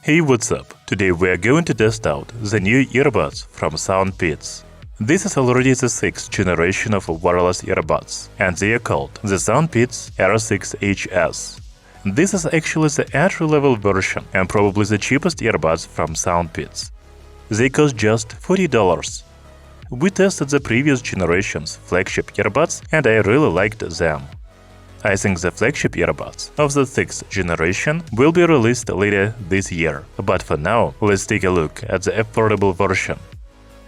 Hey, what's up? Today we are going to test out the new earbuds from SoundPEATS. This is already the 6th generation of wireless earbuds, and they are called the SoundPEATS Air6 HS. This is actually the entry-level version and probably the cheapest earbuds from SoundPEATS. They cost just $40. We tested the previous generation's flagship earbuds and I really liked them. I think the flagship earbuds of the 6th generation will be released later this year, but for now, let's take a look at the affordable version.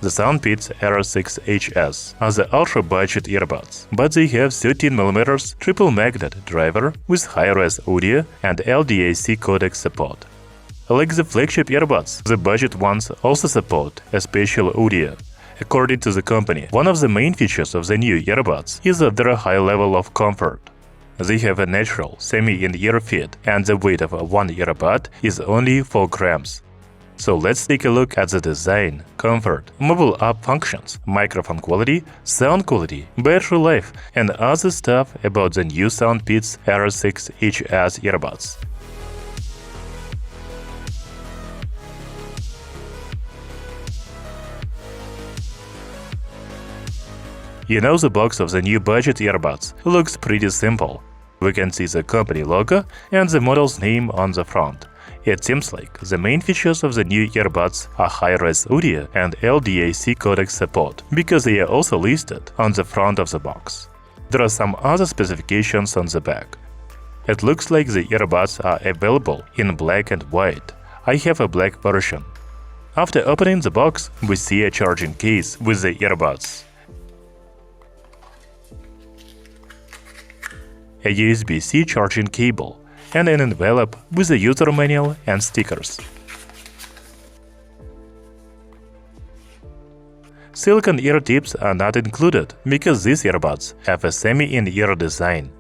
The SoundPEATS Air6 HS are the ultra-budget earbuds, but they have 13mm triple magnet driver with Hi-Res audio and LDAC codec support. Like the flagship earbuds, the budget ones also support a spatial audio. According to the company, one of the main features of the new earbuds is their high level of comfort. They have a natural semi-in-ear fit, and the weight of one earbud is only 4 grams. So let's take a look at the design, comfort, mobile app functions, microphone quality, sound quality, battery life, and other stuff about the new SoundPEATS Air6 HS earbuds. You know, the box of the new budget earbuds looks pretty simple. We can see the company logo and the model's name on the front. It seems like the main features of the new earbuds are Hi-Res audio and LDAC codec support, because they are also listed on the front of the box. There are some other specifications on the back. It looks like the earbuds are available in black and white. I have a black version. After opening the box, we see a charging case with the earbuds, a USB-C charging cable, and an envelope with a user manual and stickers. Silicone ear tips are not included because these earbuds have a semi-in-ear design.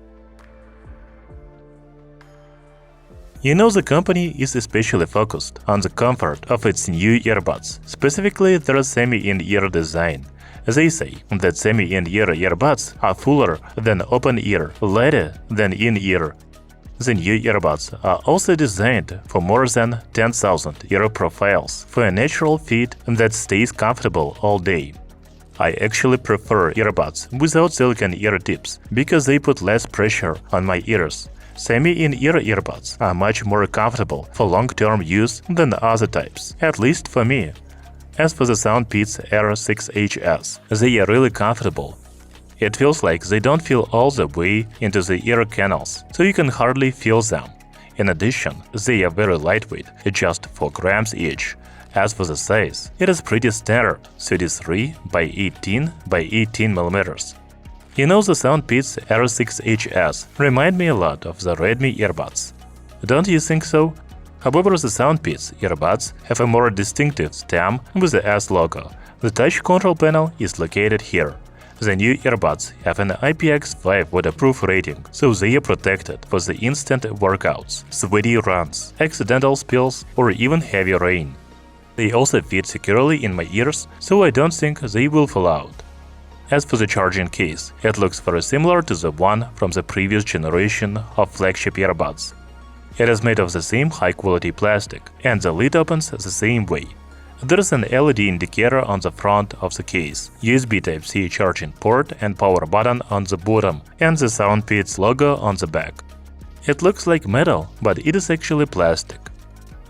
You know, the company is especially focused on the comfort of its new earbuds, specifically their semi-in-ear design. They say that semi-in-ear earbuds are fuller than open-ear, lighter than in-ear. The new earbuds are also designed for more than 10,000 ear profiles for a natural fit that stays comfortable all day. I actually prefer earbuds without silicone ear tips because they put less pressure on my ears. Semi-in-ear earbuds are much more comfortable for long-term use than other types, at least for me. As for the SoundPEATS Air6 HS, they are really comfortable. It feels like they don't feel all the way into the ear canals, so you can hardly feel them. In addition, they are very lightweight, just 4 grams each. As for the size, it is pretty standard, 33 by 18 by 18 millimeters. You know, the SoundPEATS Air6 HS remind me a lot of the Redmi earbuds. Don't you think so? However, the SoundPEATS earbuds have a more distinctive stem with the S logo. The touch control panel is located here. The new earbuds have an IPX5 waterproof rating, so they are protected for the instant workouts, sweaty runs, accidental spills, or even heavy rain. They also fit securely in my ears, so I don't think they will fall out. As for the charging case, it looks very similar to the one from the previous generation of flagship earbuds. It is made of the same high-quality plastic, and the lid opens the same way. There is an LED indicator on the front of the case, USB Type-C charging port and power button on the bottom, and the SoundPEATS logo on the back. It looks like metal, but it is actually plastic.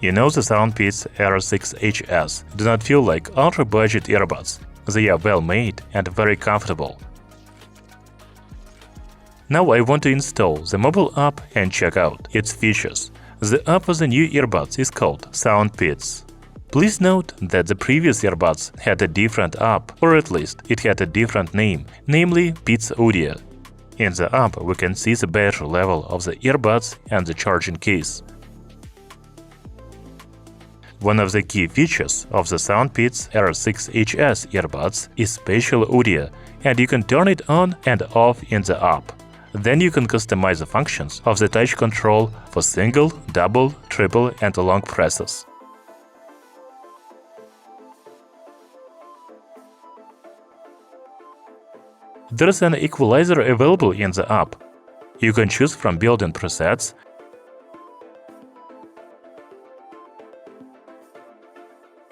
You know, the SoundPEATS Air6 HS do not feel like ultra-budget earbuds. They are well-made and very comfortable. Now I want to install the mobile app and check out its features. The app for the new earbuds is called SoundPEATS. Please note that the previous earbuds had a different app, or at least it had a different name, namely PEATS Audio. In the app, we can see the battery level of the earbuds and the charging case. One of the key features of the SoundPEATS Air6 HS earbuds is spatial audio, and you can turn it on and off in the app. Then you can customize the functions of the touch control for single, double, triple, and long presses. There is an equalizer available in the app. You can choose from built-in presets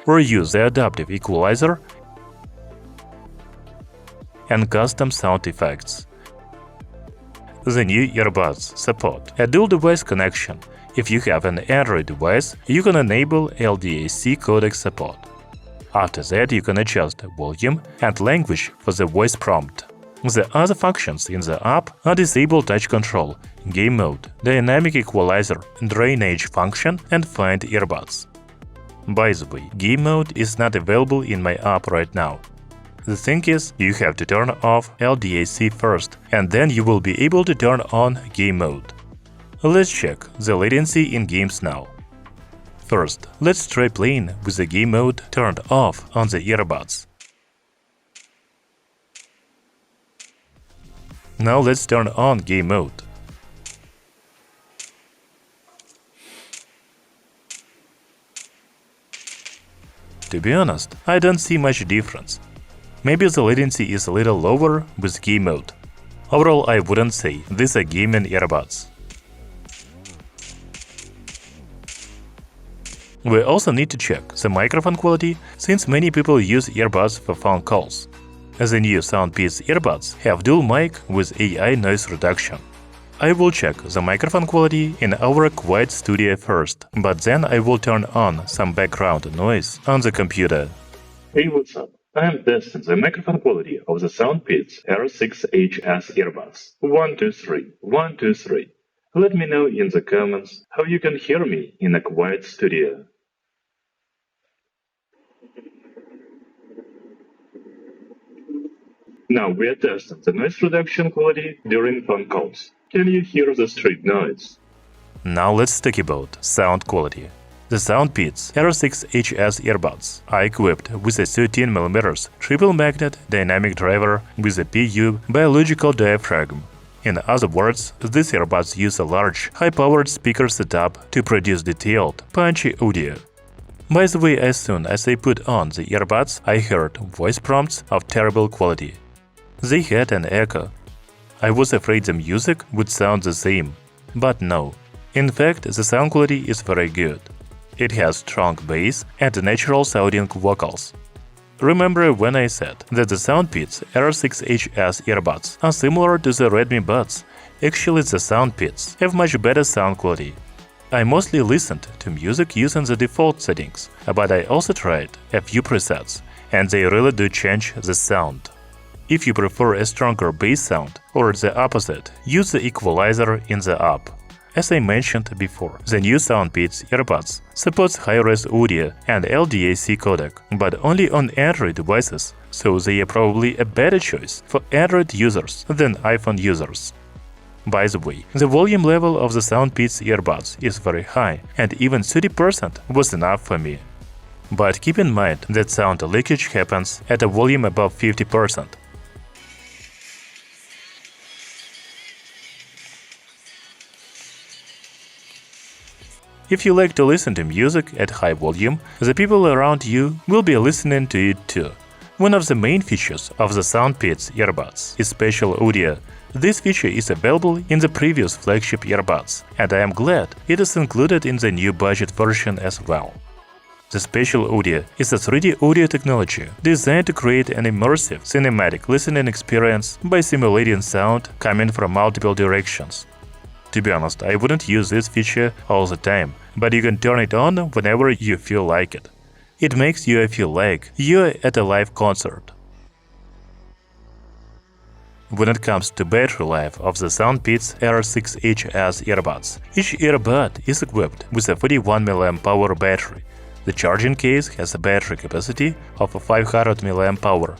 or use the adaptive equalizer and custom sound effects. The new earbuds support a dual-device connection. If you have an Android device, you can enable LDAC codec support. After that, you can adjust volume and language for the voice prompt. The other functions in the app are Disable Touch Control, Game Mode, Dynamic Equalizer, Drainage function, and Find Earbuds. By the way, Game Mode is not available in my app right now. The thing is, you have to turn off LDAC first, and then you will be able to turn on Game Mode. Let's check the latency in games now. First, let's try playing with the Game Mode turned off on the earbuds. Now let's turn on Game Mode. To be honest, I don't see much difference. Maybe the latency is a little lower with Game Mode. Overall, I wouldn't say these are gaming earbuds. We also need to check the microphone quality, since many people use earbuds for phone calls. The new SoundPEATS earbuds have dual mic with AI noise reduction. I will check the microphone quality in our quiet studio first, but then I will turn on some background noise on the computer. Hey, what's up? I am testing the microphone quality of the SoundPEATS Air6 HS earbuds. 1, 2, 3. 1, 2, 3. Let me know in the comments how you can hear me in a quiet studio. Now we are testing the noise reduction quality during phone calls. Can you hear the street noise? Now let's talk about sound quality. The SoundPEATS Air6 HS earbuds are equipped with a 13mm triple magnet dynamic driver with a PU biological diaphragm. In other words, these earbuds use a large, high-powered speaker setup to produce detailed, punchy audio. By the way, as soon as I put on the earbuds, I heard voice prompts of terrible quality. They had an echo. I was afraid the music would sound the same, but no. In fact, the sound quality is very good. It has strong bass and natural-sounding vocals. Remember when I said that the SoundPEATS Air6 HS earbuds are similar to the Redmi Buds? Actually, the SoundPEATS have much better sound quality. I mostly listened to music using the default settings, but I also tried a few presets, and they really do change the sound. If you prefer a stronger bass sound or the opposite, use the equalizer in the app. As I mentioned before, the new SoundPEATS earbuds supports Hi-Res audio and LDAC codec, but only on Android devices, so they are probably a better choice for Android users than iPhone users. By the way, the volume level of the SoundPEATS earbuds is very high, and even 30% was enough for me. But keep in mind that sound leakage happens at a volume above 50%. If you like to listen to music at high volume, the people around you will be listening to it too. One of the main features of the SoundPEATS earbuds is spatial audio. This feature is available in the previous flagship earbuds, and I am glad it is included in the new budget version as well. The spatial audio is a 3D audio technology designed to create an immersive cinematic listening experience by simulating sound coming from multiple directions. To be honest, I wouldn't use this feature all the time, but you can turn it on whenever you feel like it. It makes you feel like you're at a live concert. When it comes to battery life of the SoundPEATS Air6 HS earbuds, each earbud is equipped with a 41 mAh battery. The charging case has a battery capacity of 500 mAh.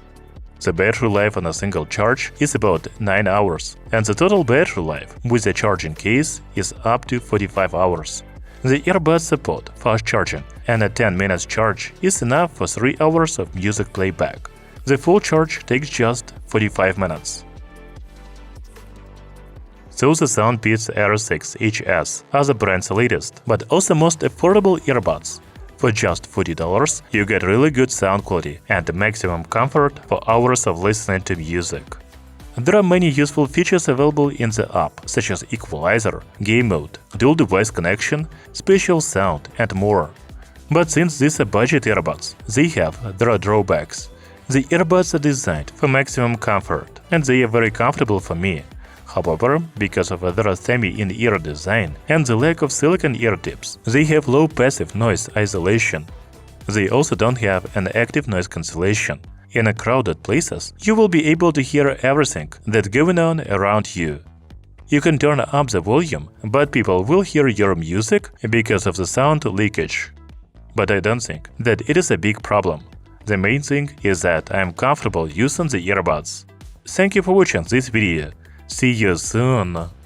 The battery life on a single charge is about 9 hours, and the total battery life with the charging case is up to 45 hours. The earbuds support fast charging, and a 10 minutes charge is enough for 3 hours of music playback. The full charge takes just 45 minutes. So the SoundPEATS Air6 HS are the brand's latest, but also most affordable earbuds. For just $40, you get really good sound quality and maximum comfort for hours of listening to music. There are many useful features available in the app, such as equalizer, game mode, dual device connection, spatial sound, and more. But since these are budget earbuds, they have their drawbacks. The earbuds are designed for maximum comfort, and they are very comfortable for me. However, because of their semi-in-ear design and the lack of silicone ear tips, they have low passive noise isolation. They also don't have an active noise cancellation. In crowded places, you will be able to hear everything that's going on around you. You can turn up the volume, but people will hear your music because of the sound leakage. But I don't think that it is a big problem. The main thing is that I am comfortable using the earbuds. Thank you for watching this video. See you soon!